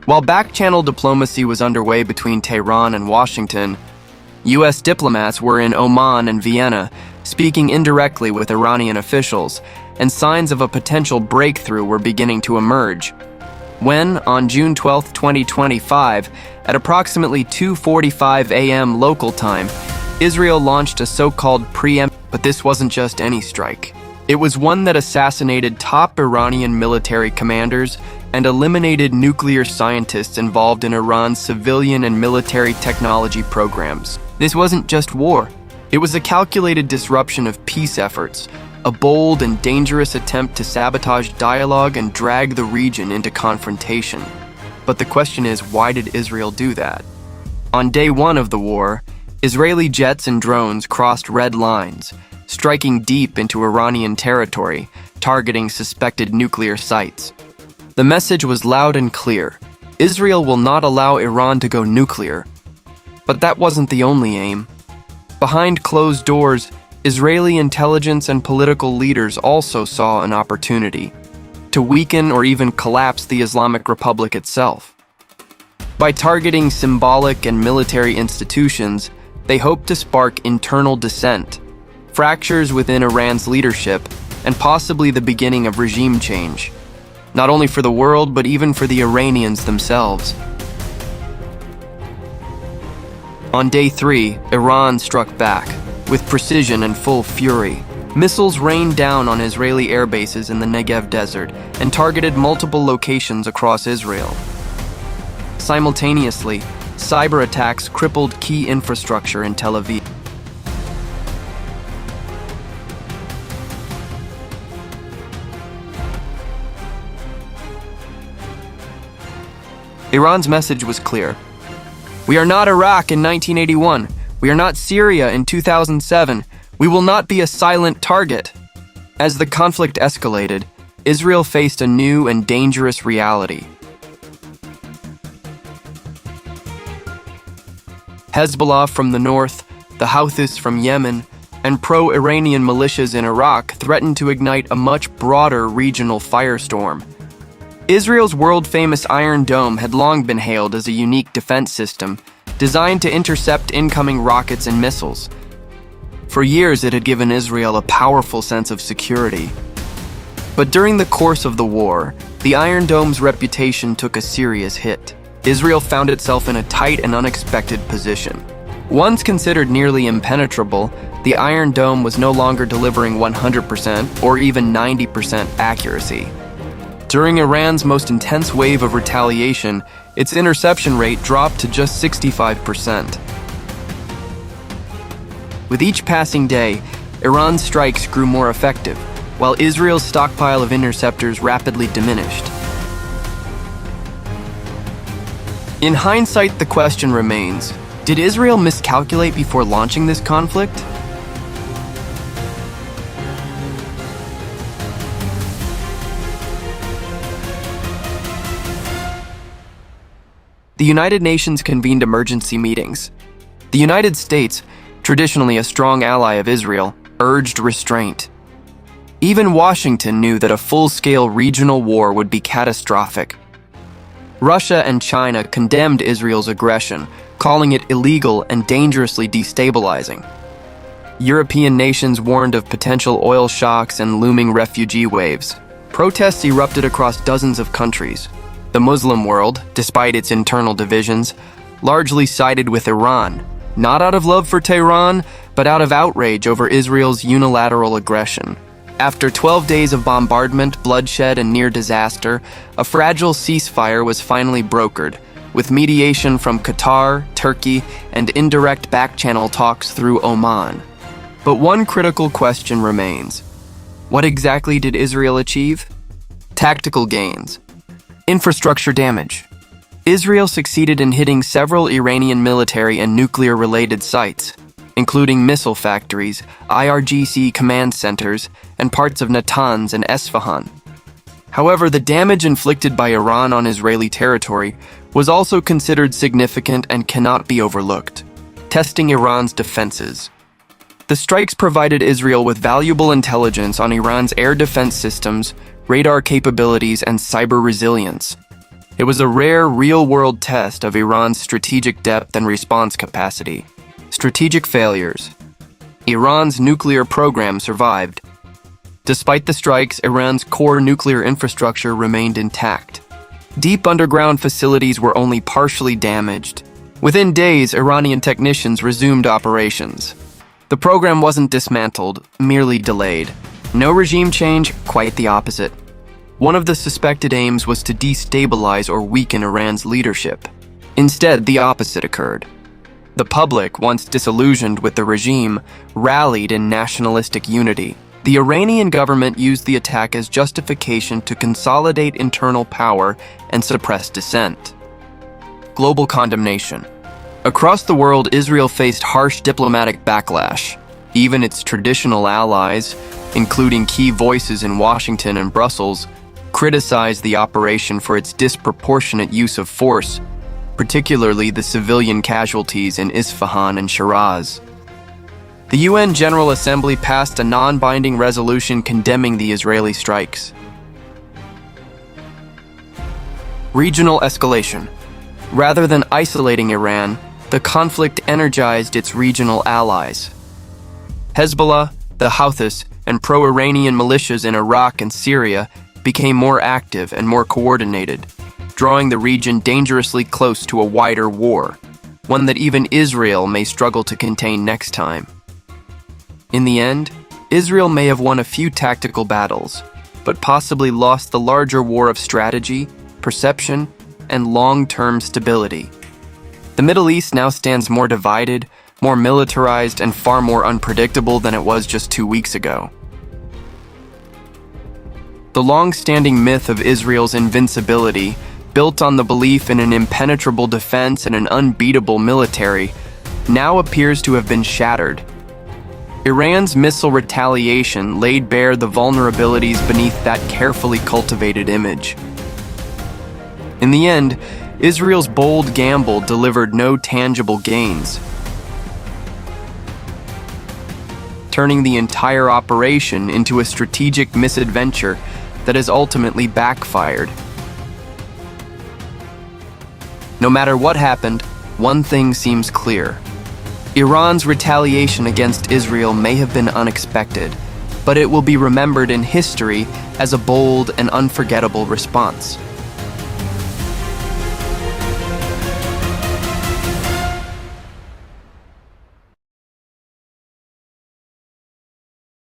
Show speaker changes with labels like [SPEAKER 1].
[SPEAKER 1] While back-channel diplomacy was underway between Tehran and Washington, U.S. diplomats were in Oman and Vienna, speaking indirectly with Iranian officials, and signs of a potential breakthrough were beginning to emerge. When, on June 12, 2025, at approximately 2:45 a.m. local time, Israel launched a so-called preempt, but this wasn't just any strike. It was one that assassinated top Iranian military commanders and eliminated nuclear scientists involved in Iran's civilian and military technology programs. This wasn't just war. It was a calculated disruption of peace efforts, a bold and dangerous attempt to sabotage dialogue and drag the region into confrontation. But the question is, why did Israel do that? On day one of the war, Israeli jets and drones crossed red lines, striking deep into Iranian territory, targeting suspected nuclear sites. The message was loud and clear: Israel will not allow Iran to go nuclear. But that wasn't the only aim. Behind closed doors, Israeli intelligence and political leaders also saw an opportunity to weaken or even collapse the Islamic Republic itself. By targeting symbolic and military institutions, they hoped to spark internal dissent, fractures within Iran's leadership, and possibly the beginning of regime change, not only for the world but even for the Iranians themselves. On day 3, Iran struck back, with precision and full fury. Missiles rained down on Israeli air bases in the Negev desert and targeted multiple locations across Israel. Simultaneously, cyber attacks crippled key infrastructure in Tel Aviv. Iran's message was clear. We are not Iraq in 1981. We are not Syria in 2007. We will not be a silent target. As the conflict escalated, Israel faced a new and dangerous reality. Hezbollah from the north, the Houthis from Yemen, and pro-Iranian militias in Iraq threatened to ignite a much broader regional firestorm. Israel's world-famous Iron Dome had long been hailed as a unique defense system, designed to intercept incoming rockets and missiles. For years, it had given Israel a powerful sense of security. But during the course of the war, the Iron Dome's reputation took a serious hit. Israel found itself in a tight and unexpected position. Once considered nearly impenetrable, the Iron Dome was no longer delivering 100% or even 90% accuracy. During Iran's most intense wave of retaliation, its interception rate dropped to just 65%. With each passing day, Iran's strikes grew more effective, while Israel's stockpile of interceptors rapidly diminished. In hindsight, the question remains, did Israel miscalculate before launching this conflict? The United Nations convened emergency meetings. The United States, traditionally a strong ally of Israel, urged restraint. Even Washington knew that a full-scale regional war would be catastrophic. Russia and China condemned Israel's aggression, calling it illegal and dangerously destabilizing. European nations warned of potential oil shocks and looming refugee waves. Protests erupted across dozens of countries. The Muslim world, despite its internal divisions, largely sided with Iran, not out of love for Tehran, but out of outrage over Israel's unilateral aggression. After 12 days of bombardment, bloodshed, and near disaster, a fragile ceasefire was finally brokered, with mediation from Qatar, Turkey, and indirect back-channel talks through Oman. But one critical question remains. What exactly did Israel achieve? Tactical gains. Infrastructure damage. Israel succeeded in hitting several Iranian military and nuclear-related sites, including missile factories, IRGC command centers, and parts of Natanz and Esfahan. However, the damage inflicted by Iran on Israeli territory was also considered significant and cannot be overlooked, testing Iran's defenses. The strikes provided Israel with valuable intelligence on Iran's air defense systems, radar capabilities, and cyber resilience. It was a rare, real-world test of Iran's strategic depth and response capacity. Strategic failures. Iran's nuclear program survived. Despite the strikes, Iran's core nuclear infrastructure remained intact. Deep underground facilities were only partially damaged. Within days, Iranian technicians resumed operations. The program wasn't dismantled, merely delayed. No regime change, quite the opposite. One of the suspected aims was to destabilize or weaken Iran's leadership. Instead, the opposite occurred. The public, once disillusioned with the regime, rallied in nationalistic unity. The Iranian government used the attack as justification to consolidate internal power and suppress dissent. Global condemnation. Across the world, Israel faced harsh diplomatic backlash. Even its traditional allies, including key voices in Washington and Brussels, criticized the operation for its disproportionate use of force, particularly the civilian casualties in Isfahan and Shiraz. The UN General Assembly passed a non-binding resolution condemning the Israeli strikes. Regional escalation. Rather than isolating Iran, the conflict energized its regional allies. Hezbollah, the Houthis, and pro-Iranian militias in Iraq and Syria became more active and more coordinated, drawing the region dangerously close to a wider war, one that even Israel may struggle to contain next time. In the end, Israel may have won a few tactical battles, but possibly lost the larger war of strategy, perception, and long-term stability. The Middle East now stands more divided, more militarized, and far more unpredictable than it was just 2 weeks ago. The long-standing myth of Israel's invincibility, built on the belief in an impenetrable defense and an unbeatable military, now appears to have been shattered. Iran's missile retaliation laid bare the vulnerabilities beneath that carefully cultivated image. In the end, Israel's bold gamble delivered no tangible gains, turning the entire operation into a strategic misadventure that has ultimately backfired. No matter what happened, one thing seems clear. Iran's retaliation against Israel may have been unexpected, but it will be remembered in history as a bold and unforgettable response.